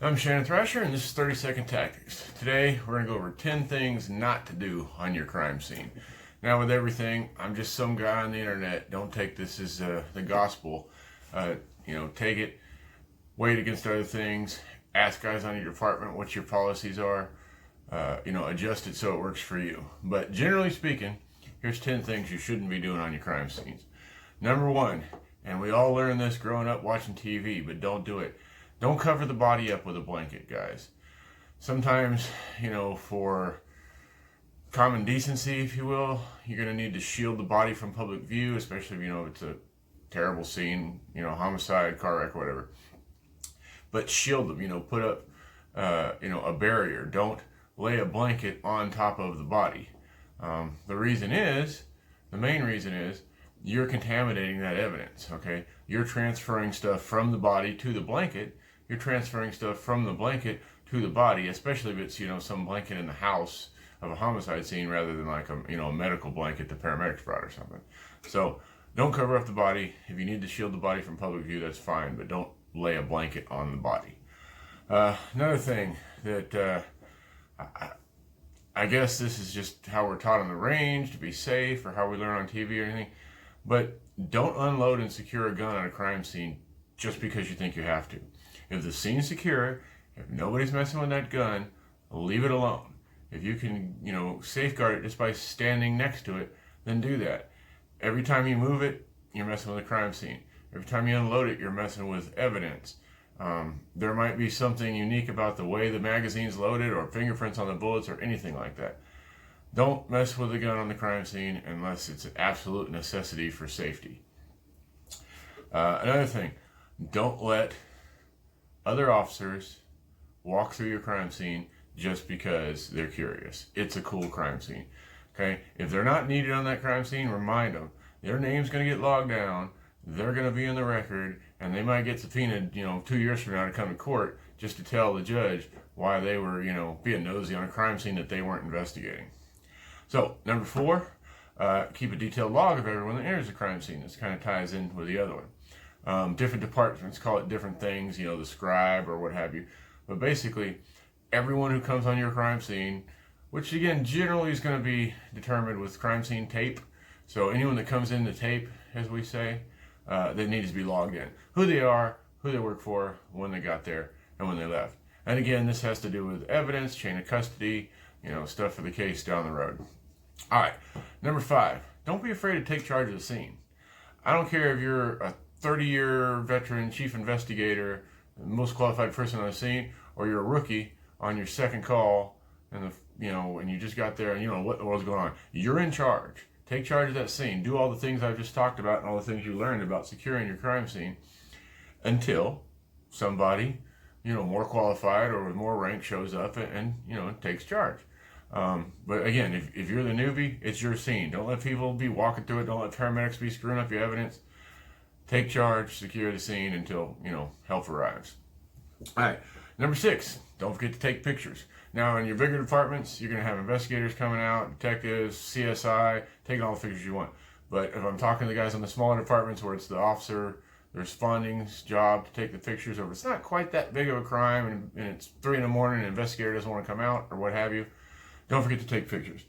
I'm Shannon Thrasher, and this is 30-Second Tactics. Today, we're going to go over 10 things not to do on your crime scene. Now, with everything, I'm just some guy on the internet. Don't take this as the gospel. Take it, weigh it against other things. Ask guys on your department what your policies are. Adjust it so it works for you. But generally speaking, here's 10 things you shouldn't be doing on your crime scenes. Number one, and we all learned this growing up watching TV, but don't do it. Don't cover the body up with a blanket, guys. Sometimes, for common decency, if you will, you're going to need to shield the body from public view, especially if it's a terrible scene, homicide, car wreck, whatever. But shield them, put up, a barrier. Don't lay a blanket on top of the body. The main reason is, you're contaminating that evidence, okay? You're transferring stuff from the body to the blanket. You're transferring stuff from the blanket to the body, especially if it's, some blanket in the house of a homicide scene rather than like a medical blanket the paramedics brought or something. So don't cover up the body. If you need to shield the body from public view, that's fine, but don't lay a blanket on the body. Another thing that I guess this is just how we're taught on the range to be safe or how we learn on TV or anything, but don't unload and secure a gun on a crime scene just because you think you have to. If the scene's secure, if nobody's messing with that gun, leave it alone. If you can, safeguard it just by standing next to it, then do that. Every time you move it, you're messing with a crime scene. Every time you unload it, you're messing with evidence. There might be something unique about the way the magazine's loaded or fingerprints on the bullets or anything like that. Don't mess with a gun on the crime scene unless it's an absolute necessity for safety. Another thing, don't let other officers walk through your crime scene just because they're curious. It's a cool crime scene. Okay? If they're not needed on that crime scene, remind them. Their name's going to get logged down. They're going to be in the record, and they might get subpoenaed, 2 years from now to come to court just to tell the judge why they were, being nosy on a crime scene that they weren't investigating. So, number 4, keep a detailed log of everyone that enters the crime scene. This kind of ties in with the other one. Different departments call it different things, the scribe or what have you. But basically, everyone who comes on your crime scene, which again, generally is going to be determined with crime scene tape. So anyone that comes in the tape, as we say, they need to be logged in. Who they are, who they work for, when they got there, and when they left. And again, this has to do with evidence, chain of custody, stuff for the case down the road. All right, number 5, don't be afraid to take charge of the scene. I don't care if you're a 30-year veteran chief investigator, the most qualified person on the scene, or you're a rookie on your second call, and and you just got there, and what the world's going on. You're in charge. Take charge of that scene. Do all the things I've just talked about and all the things you learned about securing your crime scene until somebody, more qualified or with more rank shows up and takes charge. But again, if you're the newbie, it's your scene. Don't let people be walking through it. Don't let paramedics be screwing up your evidence. Take charge, secure the scene until, help arrives. All right, number 6, don't forget to take pictures. Now, in your bigger departments, you're going to have investigators coming out, detectives, CSI, taking all the pictures you want. But if I'm talking to the guys on the smaller departments where it's the officer, the responding's job to take the pictures, or if it's not quite that big of a crime and it's 3 a.m. and the investigator doesn't want to come out or what have you, don't forget to take pictures.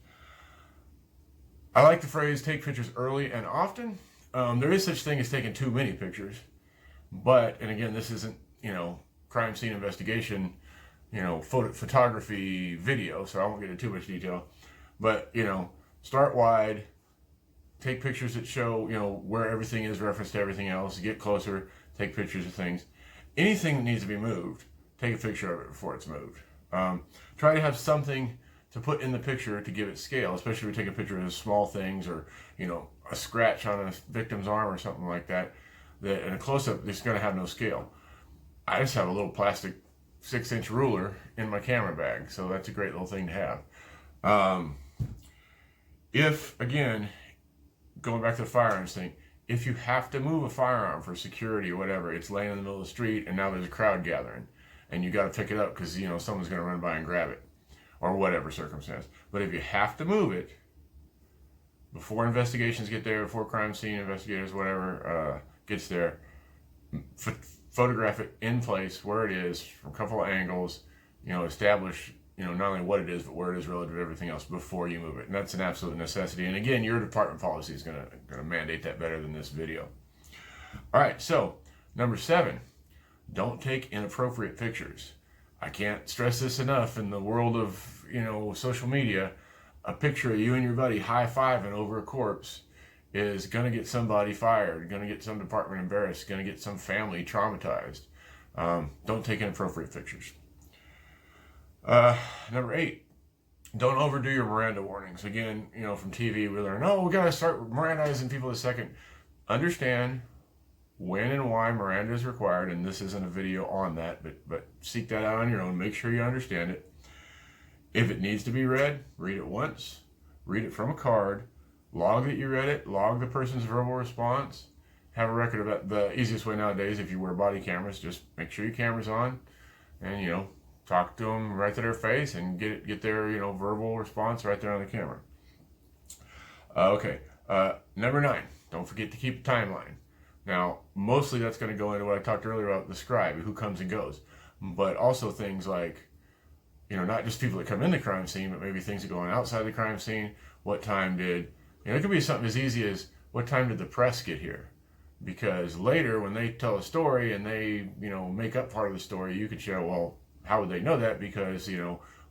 I like the phrase, take pictures early and often. There is such thing as taking too many pictures, and again, this isn't, crime scene investigation, photography video, so I won't get into too much detail, but, start wide, take pictures that show, where everything is referenced to everything else, get closer, take pictures of things. Anything that needs to be moved, take a picture of it before it's moved. Try to have something to put in the picture to give it scale, especially if you take a picture of small things or, a scratch on a victim's arm or something like that, that in a close-up, it's going to have no scale. I just have a little plastic 6-inch ruler in my camera bag, so that's a great little thing to have. If, again, going back to the firearms thing, if you have to move a firearm for security or whatever, it's laying in the middle of the street and now there's a crowd gathering, and you got to pick it up because, someone's going to run by and grab it, or whatever circumstance. But if you have to move it, before investigations get there, before crime scene investigators, whatever, gets there, photograph it in place where it is from a couple of angles, establish, not only what it is, but where it is relative to everything else before you move it. And that's an absolute necessity. And again, your department policy is going to mandate that better than this video. All right, so number 7, don't take inappropriate pictures. I can't stress this enough in the world of, social media. A picture of you and your buddy high-fiving over a corpse is going to get somebody fired, going to get some department embarrassed, going to get some family traumatized. Don't take inappropriate pictures. Number 8, don't overdo your Miranda warnings. Again, from TV we learn, we got to start Mirandizing people a second. Understand when and why Miranda is required, and this isn't a video on that, but seek that out on your own. Make sure you understand it. If it needs to be read, read it once, read it from a card, log that you read it, log the person's verbal response, have a record of it. The easiest way nowadays, if you wear body cameras, just make sure your camera's on, and talk to them right to their face and get their verbal response right there on the camera. Okay, number 9, don't forget to keep a timeline. Now, mostly that's going to go into what I talked earlier about the scribe, who comes and goes, but also things like, not just people that come in the crime scene, but maybe things that go on outside the crime scene. What time did, it could be something as easy as, what time did the press get here? Because later, when they tell a story and they, make up part of the story, you could show, well, how would they know that? Because,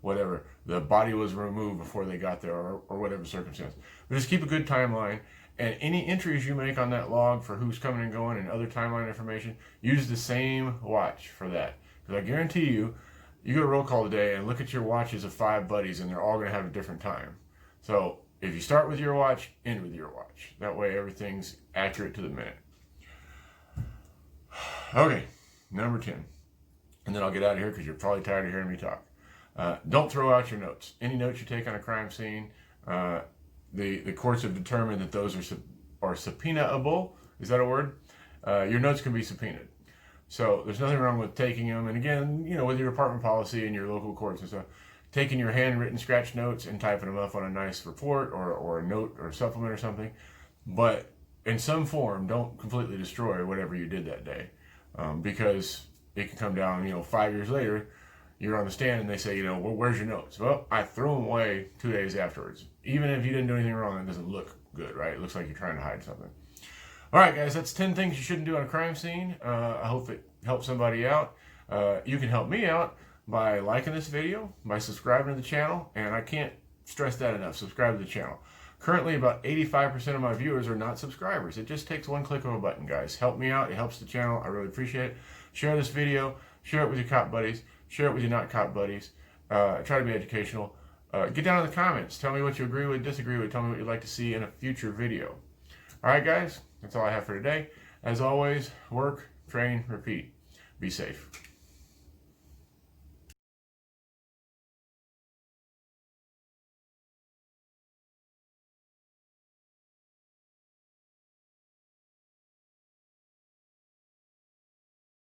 whatever, the body was removed before they got there, or whatever circumstance. But just keep a good timeline. And any entries you make on that log for who's coming and going and other timeline information, use the same watch for that. Because I guarantee you, you go to roll call today and look at your watches of 5 buddies, and they're all going to have a different time. So if you start with your watch, end with your watch. That way everything's accurate to the minute. Okay, number 10. And then I'll get out of here because you're probably tired of hearing me talk. Don't throw out your notes. Any notes you take on a crime scene, the courts have determined that those are subpoenaable. Is that a word? Your notes can be subpoenaed. So there's nothing wrong with taking them. And again, with your department policy and your local courts and stuff, taking your handwritten scratch notes and typing them up on a nice report or a note or a supplement or something. But in some form, don't completely destroy whatever you did that day. Because it can come down, 5 years later, you're on the stand and they say, well, where's your notes? Well, I threw them away 2 days afterwards. Even if you didn't do anything wrong, it doesn't look good, right? It looks like you're trying to hide something. All right, guys, that's 10 things you shouldn't do on a crime scene. I hope it helps somebody out. You can help me out by liking this video, by subscribing to the channel, and I can't stress that enough. Subscribe to the channel. Currently, about 85% of my viewers are not subscribers. It just takes one click of a button, guys. Help me out. It helps the channel. I really appreciate it. Share this video. Share it with your cop buddies. Share it with your not cop buddies. Try to be educational. Get down in the comments. Tell me what you agree with, disagree with. Tell me what you'd like to see in a future video. All right, guys. That's all I have for today. As always, work, train, repeat. Be safe.